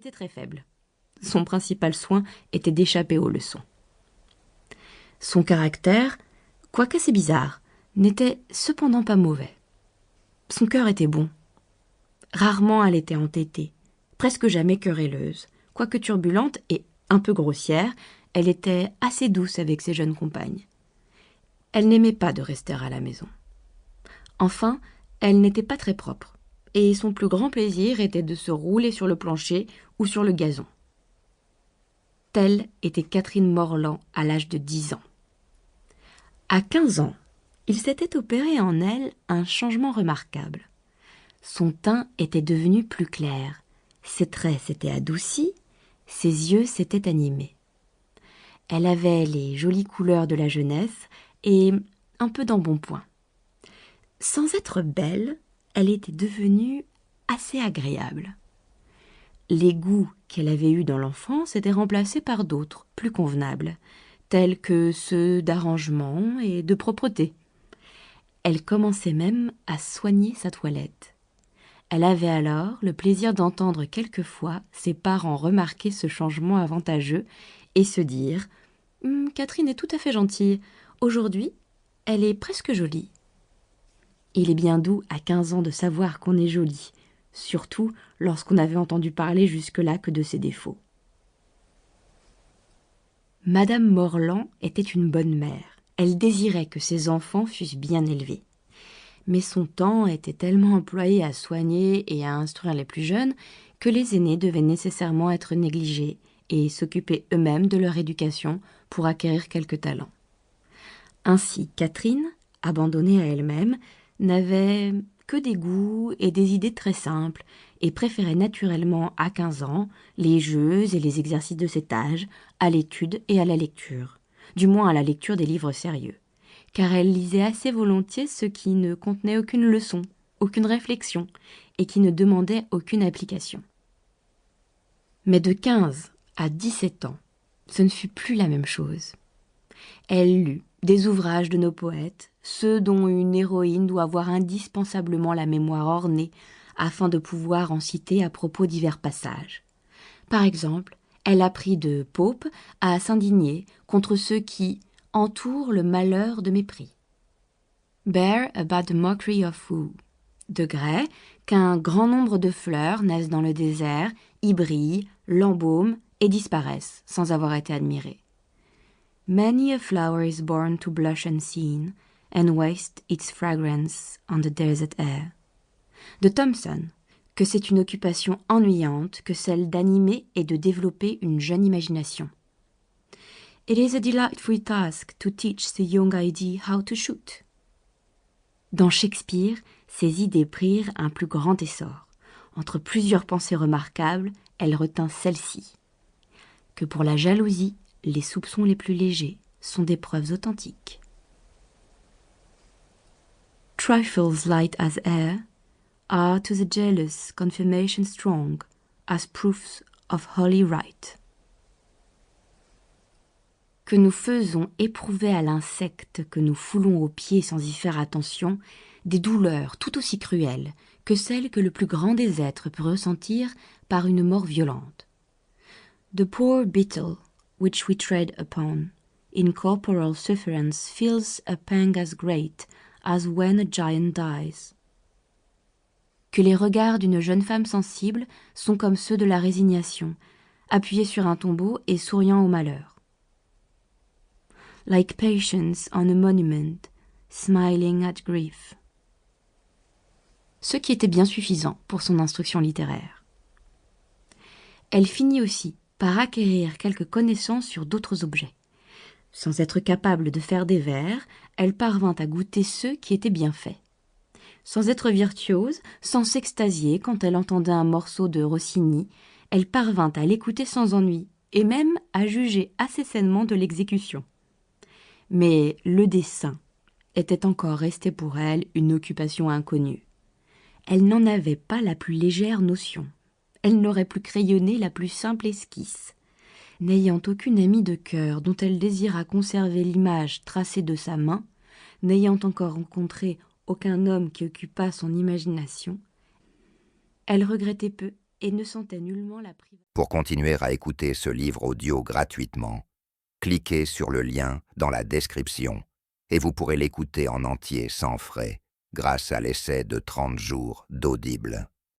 était très faible. Son principal soin était d'échapper aux leçons. Son caractère, quoique assez bizarre, n'était cependant pas mauvais. Son cœur était bon. Rarement elle était entêtée, presque jamais querelleuse. Quoique turbulente et un peu grossière, elle était assez douce avec ses jeunes compagnes. Elle n'aimait pas de rester à la maison. Enfin, elle n'était pas très propre, et son plus grand plaisir était de se rouler sur le plancher ou sur le gazon. Telle était Catherine Morland à l'âge de 10 ans. À 15 ans, il s'était opéré en elle un changement remarquable. Son teint était devenu plus clair, ses traits s'étaient adoucis, ses yeux s'étaient animés. Elle avait les jolies couleurs de la jeunesse et un peu d'embonpoint. Sans être belle, elle était devenue assez agréable. Les goûts qu'elle avait eus dans l'enfance étaient remplacés par d'autres, plus convenables, tels que ceux d'arrangement et de propreté. Elle commençait même à soigner sa toilette. Elle avait alors le plaisir d'entendre quelquefois ses parents remarquer ce changement avantageux et se dire « Catherine est tout à fait gentille. Aujourd'hui, elle est presque jolie. » Il est bien doux à 15 ans de savoir qu'on est jolie, surtout lorsqu'on n'avait entendu parler jusque-là que de ses défauts. Madame Morland était une bonne mère. Elle désirait que ses enfants fussent bien élevés. Mais son temps était tellement employé à soigner et à instruire les plus jeunes que les aînés devaient nécessairement être négligés et s'occuper eux-mêmes de leur éducation pour acquérir quelques talents. Ainsi, Catherine, abandonnée à elle-même, n'avait que des goûts et des idées très simples et préférait naturellement à 15 ans les jeux et les exercices de cet âge à l'étude et à la lecture, du moins à la lecture des livres sérieux, car elle lisait assez volontiers ceux qui ne contenaient aucune leçon, aucune réflexion et qui ne demandaient aucune application. Mais de 15 à 17 ans, ce ne fut plus la même chose. Elle lut des ouvrages de nos poètes, ceux dont une héroïne doit avoir indispensablement la mémoire ornée afin de pouvoir en citer à propos divers passages. Par exemple, elle apprit de Pope à s'indigner contre ceux qui entourent le malheur de mépris. Bear about the mockery of woo. De Gray, qu'un grand nombre de fleurs naissent dans le désert, y brillent, l'embaument et disparaissent sans avoir été admirées. Many a flower is born to blush unseen, and waste its fragrance on the desert air. De Thomson, que c'est une occupation ennuyante que celle d'animer et de développer une jeune imagination. It is a delightful task to teach the young idea how to shoot. Dans Shakespeare, ses idées prirent un plus grand essor. Entre plusieurs pensées remarquables, elle retint celle-ci. Que pour la jalousie, les soupçons les plus légers sont des preuves authentiques. Trifles light as air are to the jealous confirmation strong as proofs of holy right. Que nous faisons éprouver à l'insecte que nous foulons aux pieds sans y faire attention des douleurs tout aussi cruelles que celles que le plus grand des êtres peut ressentir par une mort violente. The poor beetle which we tread upon, in corporal sufferance feels a pang as great as when a giant dies. Que les regards d'une jeune femme sensible sont comme ceux de la résignation, appuyés sur un tombeau et souriant au malheur. Like patience on a monument, smiling at grief. Ce qui était bien suffisant pour son instruction littéraire. Elle finit aussi par acquérir quelques connaissances sur d'autres objets. Sans être capable de faire des vers, elle parvint à goûter ceux qui étaient bien faits. Sans être virtuose, sans s'extasier quand elle entendait un morceau de Rossini, elle parvint à l'écouter sans ennui, et même à juger assez sainement de l'exécution. Mais le dessin était encore resté pour elle une occupation inconnue. Elle n'en avait pas la plus légère notion. Elle n'aurait pu crayonner la plus simple esquisse. N'ayant aucune amie de cœur dont elle désirât conserver l'image tracée de sa main, n'ayant encore rencontré aucun homme qui occupât son imagination, elle regrettait peu et ne sentait nullement la privation. Pour continuer à écouter ce livre audio gratuitement, cliquez sur le lien dans la description et vous pourrez l'écouter en entier sans frais grâce à l'essai de 30 jours d'Audible.